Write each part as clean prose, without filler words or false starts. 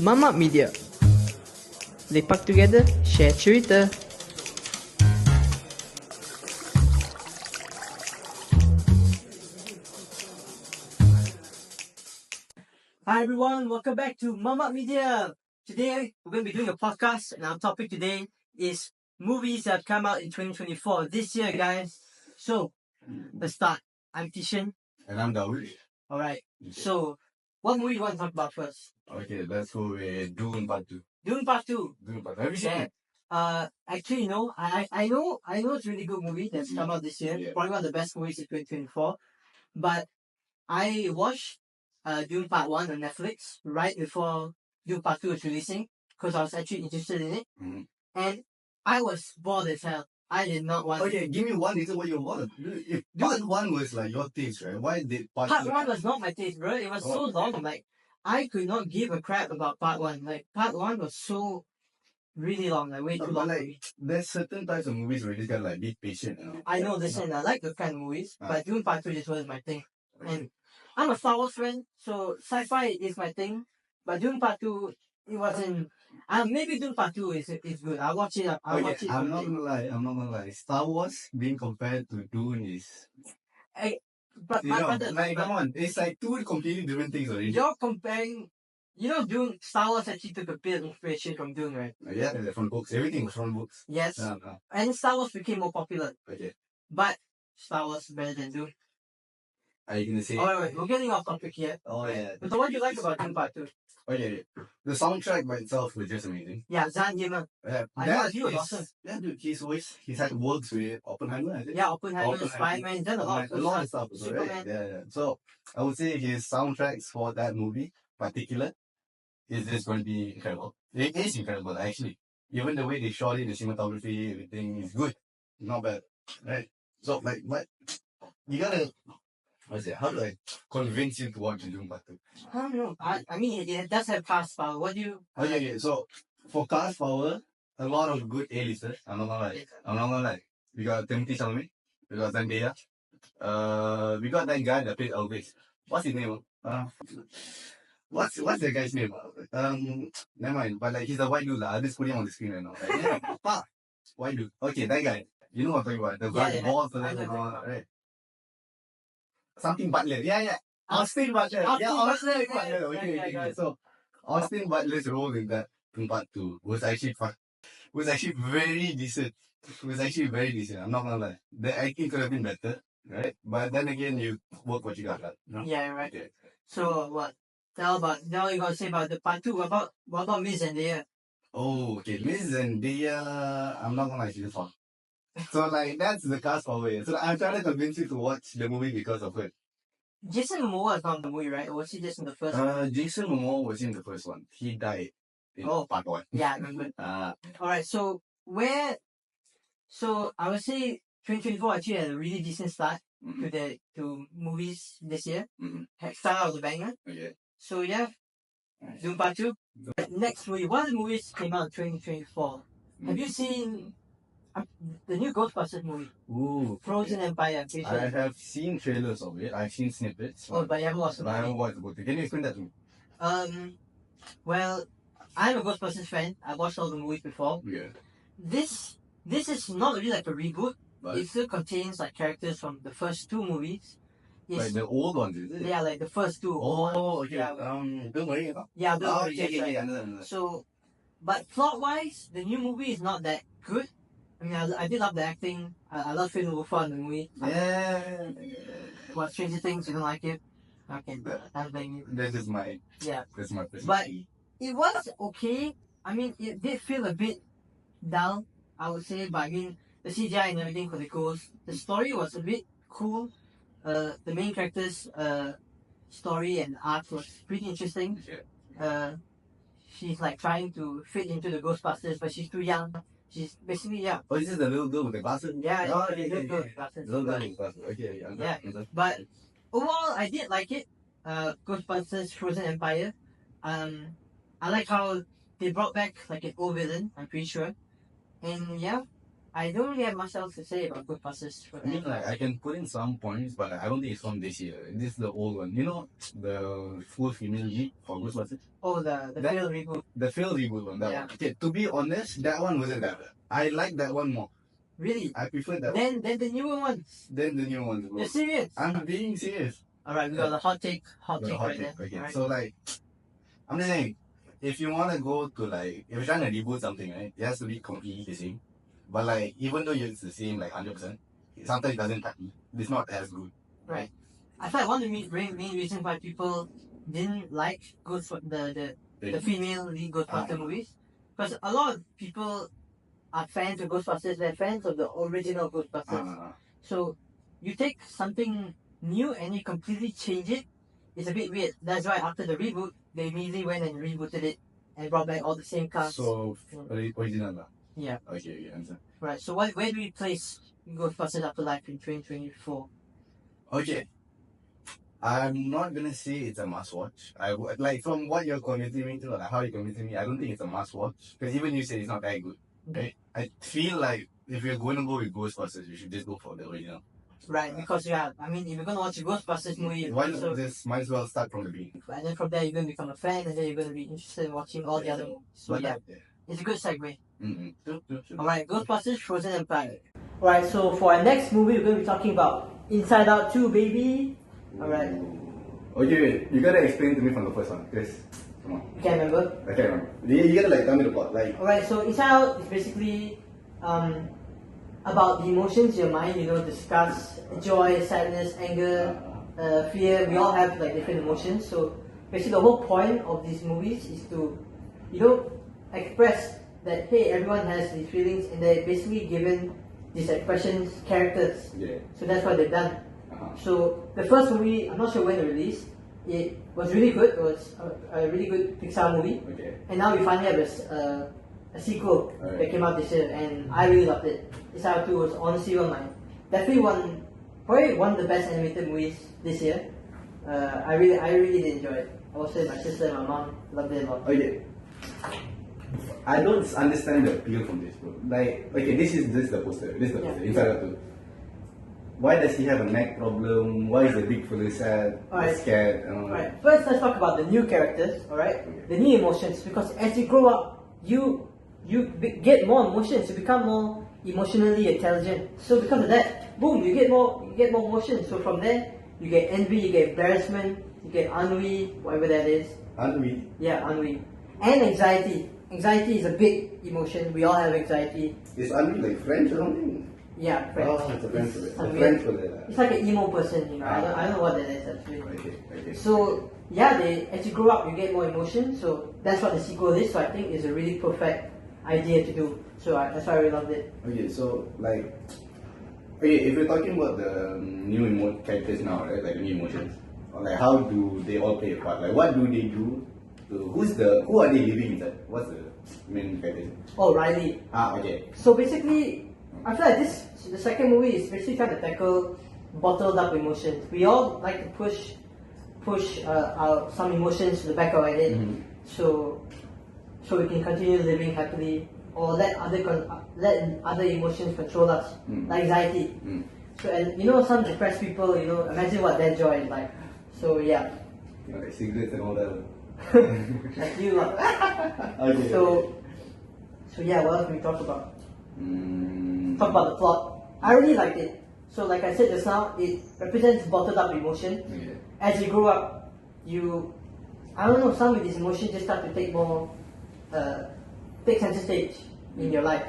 Mamak Media. Lepak together, share cerita. Hi everyone, welcome back to Mamak Media. Today we're going to be doing a podcast, and our topic today is movies that come out in 2024 this year, guys. So let's start. I'm Tishan. And I'm Dawood. All right. So, what movie do you want to talk about first? Okay, let's go with Dune Part 2. Dune Part 2. Dune Part 2. Have you seen Yeah. it? Actually, no. I know it's a really good movie that's come out this year. Yeah. Probably one of the best movies in 2024. But I watched Dune Part 1 on Netflix right before Dune Part 2 was releasing because I was actually interested in it. Mhm. And I was bored as hell. I did not want Okay, give me one reason why you want. If Part 1 was like your taste, right? Why did Part 2? Part 1 was not my taste, bro. It was so long. Like, I could not give a crap about Part 1. Like, Part 1 was so really long, like way too But long. for like, me. there's certain types of movies where you just gotta like be patient. You know? I know this, and I like the kind of movies, Ah. but Dune Part 2 just wasn't my thing. And I'm a Star Wars fan, so sci-fi is my thing. But Dune Part 2, it wasn't. Maybe Dune Part 2 is good. I'll watch it. I'll watch it. I'm not gonna lie. Star Wars being compared to Dune is, But you my know, brother, like come on, it's like two completely different things already. you're comparing. You know, Dune, Star Wars actually took a bit of inspiration from Dune, right? Yeah, from books. Everything was from books. Yes. And Star Wars became more popular. Okay. But Star Wars is better than Dune. Are you gonna say? Oh, wait, we're getting off topic here. Oh yeah. So what do you like about Dune Part 2? Okay, the soundtrack by itself was just amazing. Yeah, Zan Zimmer. Yeah, I know he was awesome. Yeah, dude, he's had works with Oppenheimer, I think. Yeah, Oppenheimer, Spider-Man, he's done a lot of stuff, also, right? Superman. Yeah. So I would say his soundtracks for that movie, particular, is just going to be incredible. It is incredible, actually. Even the way they shot it, the cinematography, everything is good, not bad, right? So like, what you gotta. How do I convince you to watch Dune Part 2? I don't know. I mean, it does have cast power. What do you... Okay. So, for cast power, a lot of good A-listers. I'm not gonna lie. We got Timothée Chalamet. We got Zendaya. We got that guy that played Elvis. What's his name? What's that guy's name? Never mind. But like, he's a white dude. I'll just put him on the screen right now. Like, yeah, white dude. Okay, that guy. You know what I'm talking about. The guy, the balls, right? Something Butler. Yeah. Austin Butler. Austin Butler. Okay. So, Austin Butler's role in that in Part 2 was actually very decent. It was actually very decent. I'm not gonna lie. The acting could have been better, right? But then again, you work what you got, right? No? Yeah, right. Okay. So, what? Now you gotta say about the Part 2. What about Miss Zendaya? Oh, okay. Miss Zendaya, I'm not gonna lie, she's fun. So, like, that's the cast power. So, I'm trying to convince you to watch the movie because of her. Jason Momoa was not in the movie, right? Or was he just in the first one? Jason Momoa was in the first one. He died in Part 1. Yeah, I remember. Alright, so I would say 2024 actually had a really decent start to movies this year. Start out with a banger. Okay. So yeah, Dune Part 2. Next movie. What other movies came out in 2024? Have you seen the new Ghostbusters movie? Ooh. Frozen Empire. I have seen trailers of it. I've seen snippets. But you haven't watched it. I haven't watched the movie. Can you explain that to me? Well, I'm a Ghostbusters fan. I've watched all the movies before. Yeah. This is not really like a reboot. But it still contains like characters from the first two movies. Like the old ones, is it? Yeah, like the first two. Oh, okay. Yeah. Bill Murray. Yeah, Bill Murray. Yeah. So, but plot-wise, the new movie is not that good. I mean, I did love the acting. I love Finn Wolfhard in the movie. Yeah. What, Stranger Things? You don't like it? Okay, I'm blaming you. That's just my. Yeah. That's my perspective. But it was okay. I mean, it did feel a bit dull, I would say. But I mean, the CGI and everything for the ghosts. The story was a bit cool. The main character's story and arc was pretty interesting. She's like trying to fit into the Ghostbusters, but she's too young. She's basically, yeah. Oh, is this the little girl with the glasses? Yeah, the little girl with glasses. Little girl with glasses. Okay, yeah. But overall, I did like it. Ghostbusters Frozen Empire. I like how they brought back like an old villain, I'm pretty sure. And yeah, I don't really have much else to say about Ghostbusters. I mean, like, I can put in some points, but I don't think it's from this year. This is the old one. You know, the full female lead for Ghostbusters? Oh, the That- Phil reboot. The Phil reboot one, that Yeah. one. Okay, to be honest, that one wasn't that bad. I like that one more. Really? I prefer that one Then the newer ones. than the new ones, bro. You're serious? I'm being serious. Alright, we got the hot take The right hot there. take, okay. Alright. So, like, I'm just saying, if you want to go to, like, if you're trying to reboot something, right, it has to be completely the same. But, like, even though it's the same, like, 100%, sometimes it doesn't, it's not as good. I feel like one of the main reasons why people didn't like the female lead Ghostbuster movies, because a lot of people are fans of Ghostbusters. They're fans of the original Ghostbusters. So you take something new and you completely change it. It's a bit weird. That's why after the reboot, they immediately went and rebooted it and brought back all the same cast. So, original lah. Yeah. Okay, understand. Right. So where do we place Ghostbusters Afterlife in 2024? Okay. I'm not gonna say it's a must watch. Like from what you're convincing me to, like how you're convincing me, I don't think it's a must watch. Because even you said it's not that good. Right? I feel like if you're going to go with Ghostbusters, you should just go for the original. Right, because I mean, if you're gonna watch a Ghostbusters movie, Why not just might as well start from the beginning? and then from there you're gonna become a fan, and then you're gonna be interested in watching all the other movies. So But yeah, it's a good segue. Sure. Alright, Ghostbusters Frozen Empire. Alright, so for our next movie, we're gonna be talking about Inside Out 2, baby. Alright, Okay, wait. You gotta explain to me from the first one. Yes. Come on. you can't remember? I can't remember. You gotta like tell me the plot. Like. Alright, so Inside Out is basically about the emotions in your mind, disgust, joy, sadness, anger, fear. We all have like different emotions. So basically the whole point of these movies is to, express that, hey, everyone has these feelings, and they're basically given these expressions characters. Yeah. So that's what they've done. So the first movie, I'm not sure when it released, it was really good. It was a really good Pixar movie. Okay. And now we finally have a sequel Alright. that came out this year, and I really loved it. Inside Out 2 was honestly probably one of the best animated movies this year. I really did enjoy it. I was with my sister and my mom loved it a lot. Okay. I don't understand the appeal from this, bro. Like, okay, this is the poster. This is the poster. Inside Out 2. Why does he have a neck problem? Why is the big fella sad? Alright. Scared? Alright, first let's talk about the new characters, alright? Okay. The new emotions, because as you grow up, you get more emotions, you become more emotionally intelligent. So because of that, boom, you get more emotions. So from there, you get envy, you get embarrassment, you get ennui, whatever that is. Ennui. Yeah, ennui. And anxiety. Anxiety is a big emotion. We all have anxiety. Is ennui like French or something? Yeah, French. Oh, it's a French word. some A weird- French word. It's like an emo person, I don't know what that is actually. Okay. So yeah, as you grow up, you get more emotion. So that's what the sequel is. So I think it's a really perfect idea to do. So that's why I really loved it. Okay, so like, if we're talking about the new characters now, right? Like the new emotions, or like how do they all play a part? Like, what do they do? Who are they living inside? What's the main character? Oh, Riley. Okay. So basically, I feel like the second movie is basically trying to tackle bottled up emotions. We all like to push some emotions to the back of our head, so we can continue living happily, or let other emotions control us, like anxiety. So, and some depressed people, imagine what their joy is like. So yeah, Like cigarettes and all that. like you lot. Okay. So yeah, what else can we talk about? Talk about the plot. I really liked it. So like I said just now, it represents bottled up emotion. Okay. As you grow up, some of these emotions just start to take center stage in your life.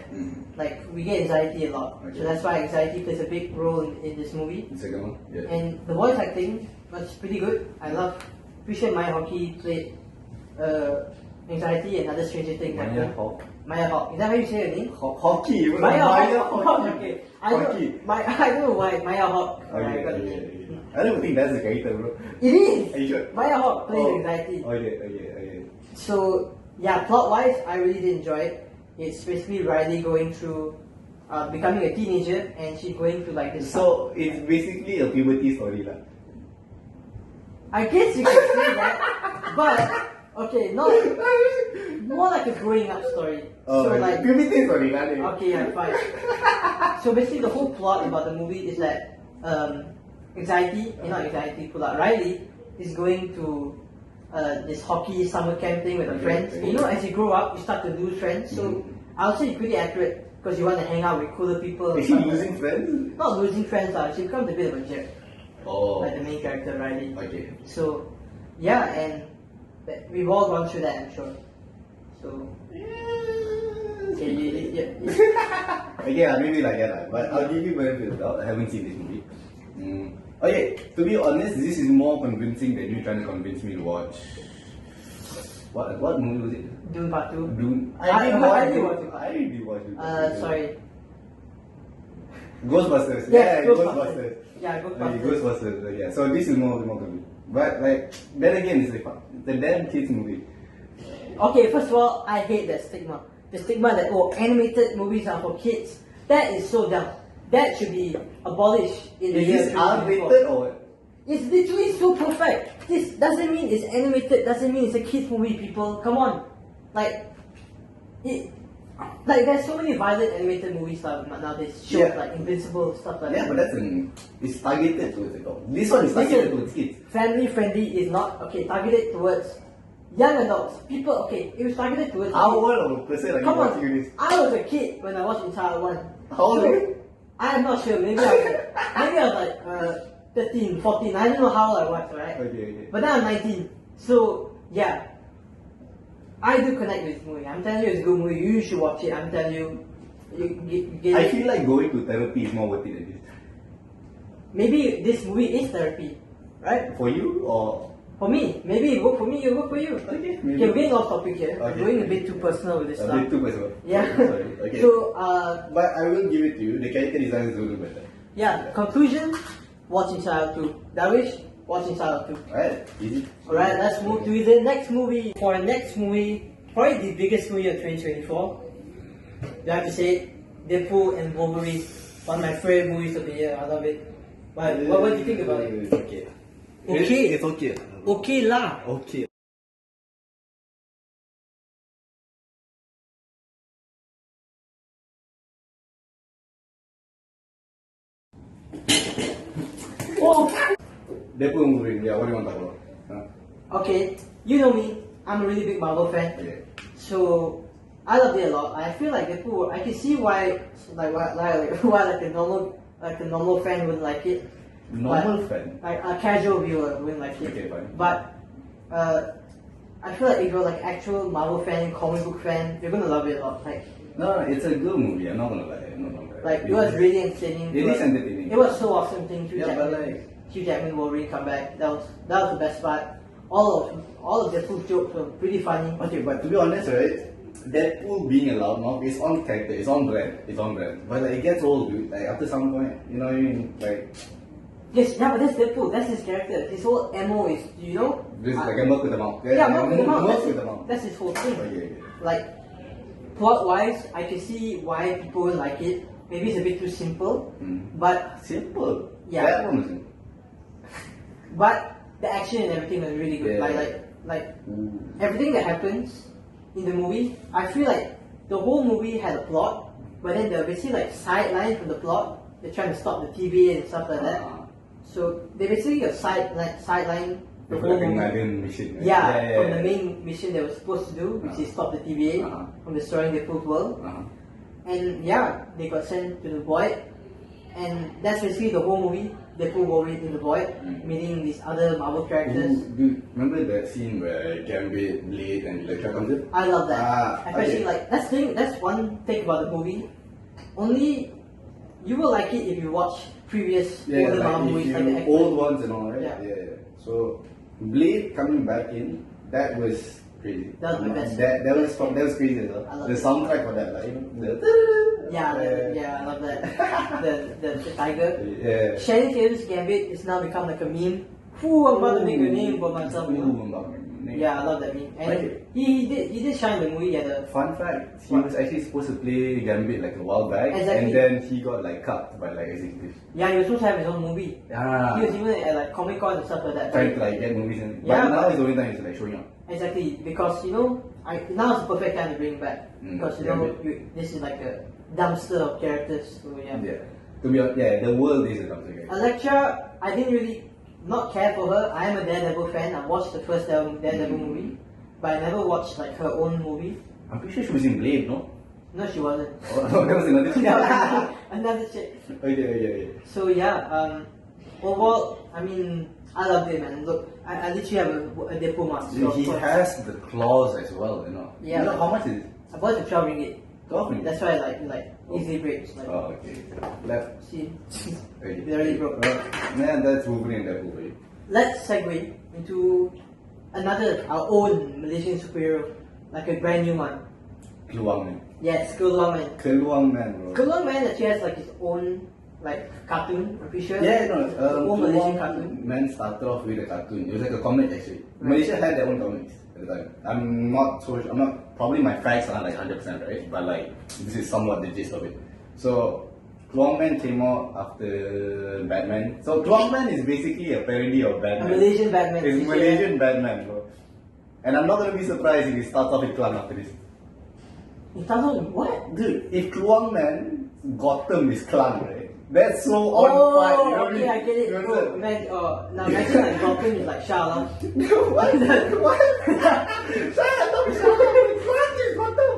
Like we get anxiety a lot. Okay. So that's why anxiety plays a big role in this movie. The second one? Yeah. And the voice acting was pretty good. I appreciate Maya Hockey played anxiety and other Stranger Things. Maya Hawke. Maya Hawke. Is that how you say her name? Hockey. Maya Hawke. Hawke. Okay. I Hockey. don't know why Maya Hawke. Okay. I don't think that's the character, bro. It is. Are you sure? Maya Hawke plays anxiety. Okay. So yeah, plot wise, I really did enjoy it. It's basically Riley going through becoming a teenager, and she's going through like this. So it's basically a puberty story, lah. I guess you could say that, but okay, not more like a growing up story. Oh, So like, PPT sorry, okay, yeah, fine. So basically, the whole plot about the movie is that Riley is going to this hockey summer camp thing with her friends. You know, as you grow up, you start to lose friends. So I would say it's pretty accurate because you want to hang out with cooler people. Is she losing friends? Not losing friends, she becomes a bit of a jerk. Oh. Like the main character, Riley. Okay. So, yeah, and we've all gone through that, I'm sure. So, okay, Okay, maybe like that, but I'll give you benefit of the doubt. I haven't seen this movie. Okay, to be honest, this is more convincing than you trying to convince me to watch. What movie was it? Dune Part 2. Dune. I did watch it. I did watch it. Sorry. Ghostbusters. Yeah, Ghostbusters. Yeah, Okay, Ghostbusters. Ghostbusters. Yeah. So this is more convincing. But like, then again, it's like the damn kids movie. Okay, first of all, I hate that stigma. The stigma that, animated movies are for kids. That is so dumb. That should be abolished in the Is year this 2024. R-rated or what? It's literally so perfect. This doesn't mean it's animated, doesn't mean it's a kids movie, people. Come on. Like there's so many violent animated movies nowadays. Shows Yeah. like Invincible, stuff like Yeah, that. but it's targeted towards adults. This one is targeted towards kids. Family friendly is not targeted towards young adults. People, it was targeted towards How kids. old of a person are you Come watching on, this? I was a kid when I watched Entire One. How old are you? I'm not sure. Maybe I was like 13, 14. I don't know how old I was, right? Okay. But now I'm 19. So yeah, I do connect with this movie. I'm telling you, it's a good movie. You should watch it. I'm telling you, get I it. feel like going to therapy is more worth it than this. Maybe this movie is therapy, right? For you or For me, maybe it work for me. It work for you. okay, Okay, we're getting off topic here. Okay. We're going a bit too personal with this a stuff. bit too personal. Yeah. Sorry. Okay. So But I will give it to you. The character design is a little better. yeah. Conclusion: watch Inside Out 2. Darwish, watch Inside Out 2. Alright, easy. Alright, let's move to the next movie. For our next movie, probably the biggest movie of 2024. You have to say it, Deadpool and Wolverine. One of my favorite movies of the year. I love it. But what do you think about it? It's okay. Okay. It's okay. Okay lah. Okay. Oh. Deadpool movie. Yeah, what do you want to talk about? Huh? Okay, you know me. I'm a really big Marvel fan. Okay. So I loved it a lot. I feel like Deadpool. I can see why like a normal fan wouldn't like it. Normal fan. Like a casual viewer wouldn't like it. Okay, fine. But I feel like if you're like actual Marvel fan, comic book fan, you're gonna love it a lot. No, it's a good movie. I'm not gonna lie. Like it was really entertaining. It is entertaining. It was so awesome seeing Yeah, but like- Hugh Jackman Wolverine come back. That was the best part. All of Deadpool's jokes were pretty funny. Okay, but to be honest, right? Deadpool being a loudmouth is on character, it's on brand. But like it gets old, dude. Like after some point, you know what I mean? Like Yes, yeah, but that's Deadpool. That's his character. His whole MO is, you know. this is like a milk with the mouth. Yeah, milk with the mouth. Milk with the mouth. That's his whole thing. Okay. Like plot wise, I can see why people would like it. Maybe it's a bit too simple, but Simple. Yeah. That one was simple. but the action and everything was really good. Yeah. Like Ooh. everything that happens in the movie, I feel like the whole movie had a plot, but then they're basically like sidelined from the plot. They're trying to stop the TVA and stuff like that. So they basically got sideline the whole Like a movie. Guardian mission. Right? Yeah, from the main mission they were supposed to do, which is stop the TVA from destroying the full world. And yeah, they got sent to the void, and that's basically the whole movie. Deadpool, Wolverine in the void, meeting these other Marvel characters. Dude, remember that scene where Gambit, Blade, and Elektra comes in? I love that. okay. Especially like that's one thing about the movie. Only you will like it if you watch previous Yeah, older like Marvel movies, if like the you X-Men. old ones and all, right? Yeah. So Blade coming back in, that was crazy. That was the best. That was crazy as well. I love The it. soundtrack for that, like you know, the Yeah, I love that. the tiger. Yeah. Shannon Tatum's Gambit is now become like a meme. Who I'm about to make a name for myself. You know? Ooh, name. Yeah, I love that meme. And Right. he did shine the movie at the Fun fact, he was actually supposed to play Gambit like a while back, Exactly. and then he got like cut by like executives. yeah, he was supposed to have his own movie. Ah, He was even at like Comic Con and stuff like that. trying to like get movies in. Yeah, But now but- is the only time he's like showing up. Exactly, because now it's the perfect time to bring him back. Because this is like a dumpster of characters. So yeah. Yeah. To be honest, yeah, the world is a dumpster guy. Elektra, I didn't really not care for her. I am a Daredevil fan. I watched the first Daredevil movie, but I never watched like her own movie. I'm pretty sure she was in Blade, no? No, she wasn't. Oh, that was another shit. Another chick. Okay. So yeah, overall, I mean, I loved it, man. Look, I literally have a Deadpool mask. Dude, he has the claws as well, you know. Yeah, You know but- how much is it? I bought it for 12 ringgit. 12 ringgit? That's why I like easily breaks. Like, Oh, okay. Left. see, Okay. they already broke. Man, that's Wolverine and Deadpool for you. Let's segue into our own Malaysian superhero, like a brand new one. Keluang Man. Yes, Keluang Man. Keluang Man, bro. Keluang Man actually has like his own like cartoon, I'm pretty sure. Yeah, no, own Malaysian Keluang cartoon. Man started off with a cartoon. It was like a comic actually. Malaysia had their own comics at the time. Probably my facts are like 100% right, but like, this is somewhat the gist of it. So, Keluang Man came out after Batman. So, Keluang Man is basically a parody of A Batman. Malaysian Batman. It's you see Malaysian Batman, bro. And I'm not gonna be surprised if he starts off with Keluang after this. that? It doesn't what? Dude, if Keluang Man, Gotham is Keluang, right? That's so on fire, you know what I okay, mean? I get it. You Bro, understand? now imagine like Gotham is like Shala. What? What?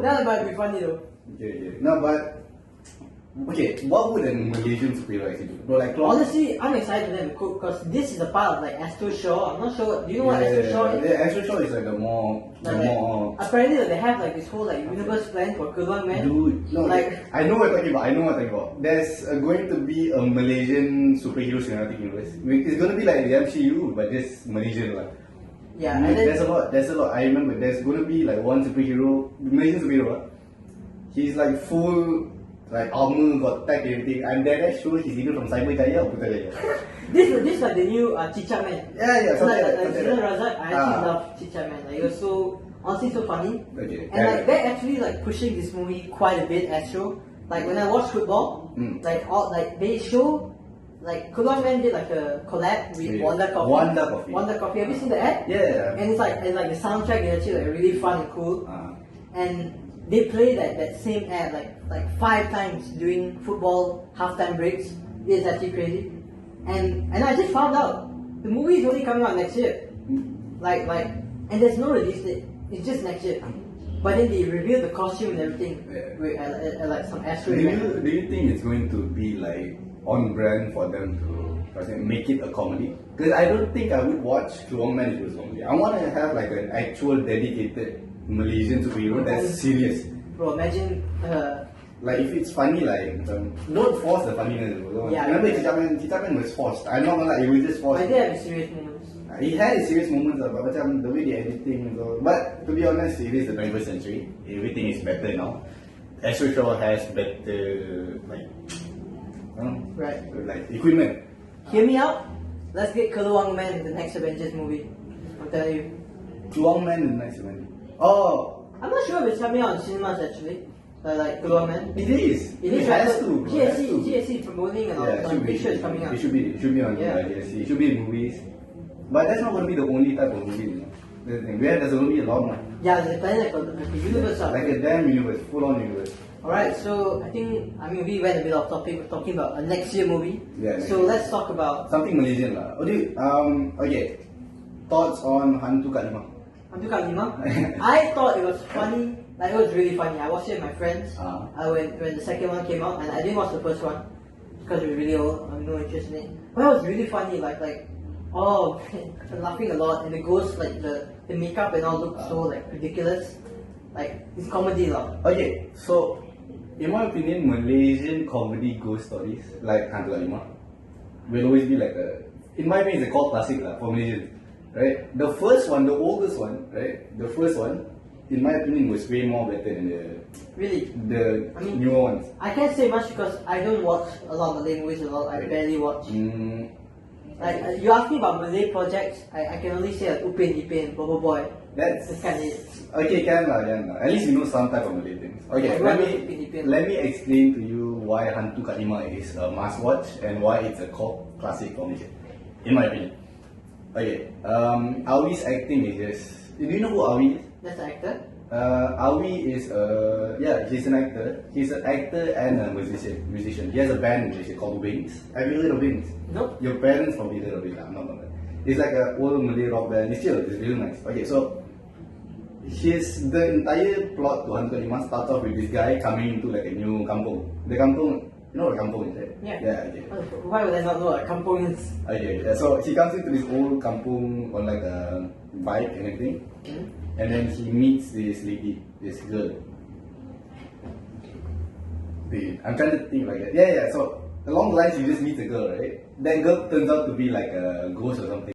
That might be funny though. Okay. No, but okay, what would a Malaysian superhero actually do? Bro, like Keluang. Honestly, I'm excited for them because this is a part of like Astro Shaw. I'm not sure. Do you know what Astro Shaw is? Yeah, Astro Shaw is like the more, Apparently they have like this whole like universe plan for Keluang Man. Dude, no, Like- I know what you're talking about. There's going to be a Malaysian superhero cinematic universe. It's going to be like the MCU, but just Malaysian lah. Yeah, and then There's a lot. I remember there's going to be like one superhero, Malaysian superhero. He's like full like armor, got tech and everything. I'm that sure he's either from Cyber Jaya or Putrajaya. this is like the new Chicha Man. Yeah, So something like like Zidane that. Razak, I actually Ah. love Chicha Man. Like it was so honestly so funny. Okay. And like they're actually like pushing this movie quite a bit as show. Like when I watch football, like they show like Keluang Man did like a collab with Yeah. Wanda Coffee. Wanda Coffee. Wanda Coffee. Have you seen the ad? Yeah. And it's like the soundtrack is actually like really fun and cool. Ah. And they play that same ad like 5 times during football halftime breaks. It's actually crazy. And I just found out the movie is only coming out next year. Like and there's no release date. It's just next year. But then they revealed the costume and everything Yeah. with like some Astro Do event. you think it's going to be like on brand for them to make it a comedy? Because I don't think I would watch Keluang Man if it was a comedy. I want to have like an actual dedicated Malaysian superhero that's serious. Bro, imagine Like if it's funny, like don't force the funniness. Yeah, Remember, yeah. Chicha Man was forced. I'm not gonna lie, it was just forced. I did have serious moments. He had his serious moments, but macam the way they editing. So, but to be honest, it is the 21st century. Everything is better now. Astro Shaw has better like, Right. like equipment. Hear me out. Let's get Keluang Man in the next Avengers movie. I'm telling you. Keluang Man is nice man. Oh, I'm not sure if it's coming out in cinemas actually. Like Keluang Man. it is. It is has right, to. Bro. It has to. GSC promoting and all. Yeah, So it I'm should pretty be. sure it's coming out. It should be on Yeah. GSC. It should be in movies. But that's not going to be the only type of movie. You know? That's the thing. There's going to be a lot more. Yeah, they're planning like a universe out. Like a damn universe, full on universe. Alright, so we went a bit off topic. We're talking about a next year movie. Yeah, So let's talk about Something Malaysian lah. Oh, dude, okay. Thoughts on Hantu Kat Lima? Hantu Kat Lima. I thought it was funny. Like it was really funny. I watched it with my friends. When the second one came out, and I didn't watch the first one because it was really old. I have no interest in it. But it was really funny. Oh, I'm laughing a lot, and the ghosts like the makeup and all look so like ridiculous. Like it's comedy lah. Okay, so in my opinion, Malaysian comedy ghost stories like Hantu Kat Lima will always be like in my opinion, it's a cult classic lah for Malaysians, right? The first one, the oldest one, right? The first one, in my opinion, was way more better than Really. the I mean- newer ones. I can't say much because I don't watch a lot of Malay movies at all. I barely watch. Like you asked me about Malay projects, I can only say like Upin Ipin, Bobo Boy. That's This kind of it. okay, can lah. At least you know some type of Malay things. Okay, Everyone knows Upin Ipin. let me explain to you why Hantu Kak Lima is a must watch and why it's a cult classic for me, in my opinion. Okay, Awi's acting is just. Do you know who Awi is? That's the actor. Awi is he's an actor. He's an actor and a musician. He has a band in Malaysia called Wings. Have you heard of Wings? Nope. Your parents probably heard of it. I'm not gonna. It's like an old Malay rock band. It's really nice. Okay, so the entire plot to Hantu Kak Lima starts off with this guy coming into like a new kampung. The kampung, you know what a kampung is, right? Yeah. Yeah. Okay. Why would I not know what kampung is? Okay. So he comes into this old kampung on like a bike and everything. And then he meets this lady, this girl. Wait, I'm trying to think like that. Yeah. So along the lines, he just meets a girl, right? That girl turns out to be like a ghost or something.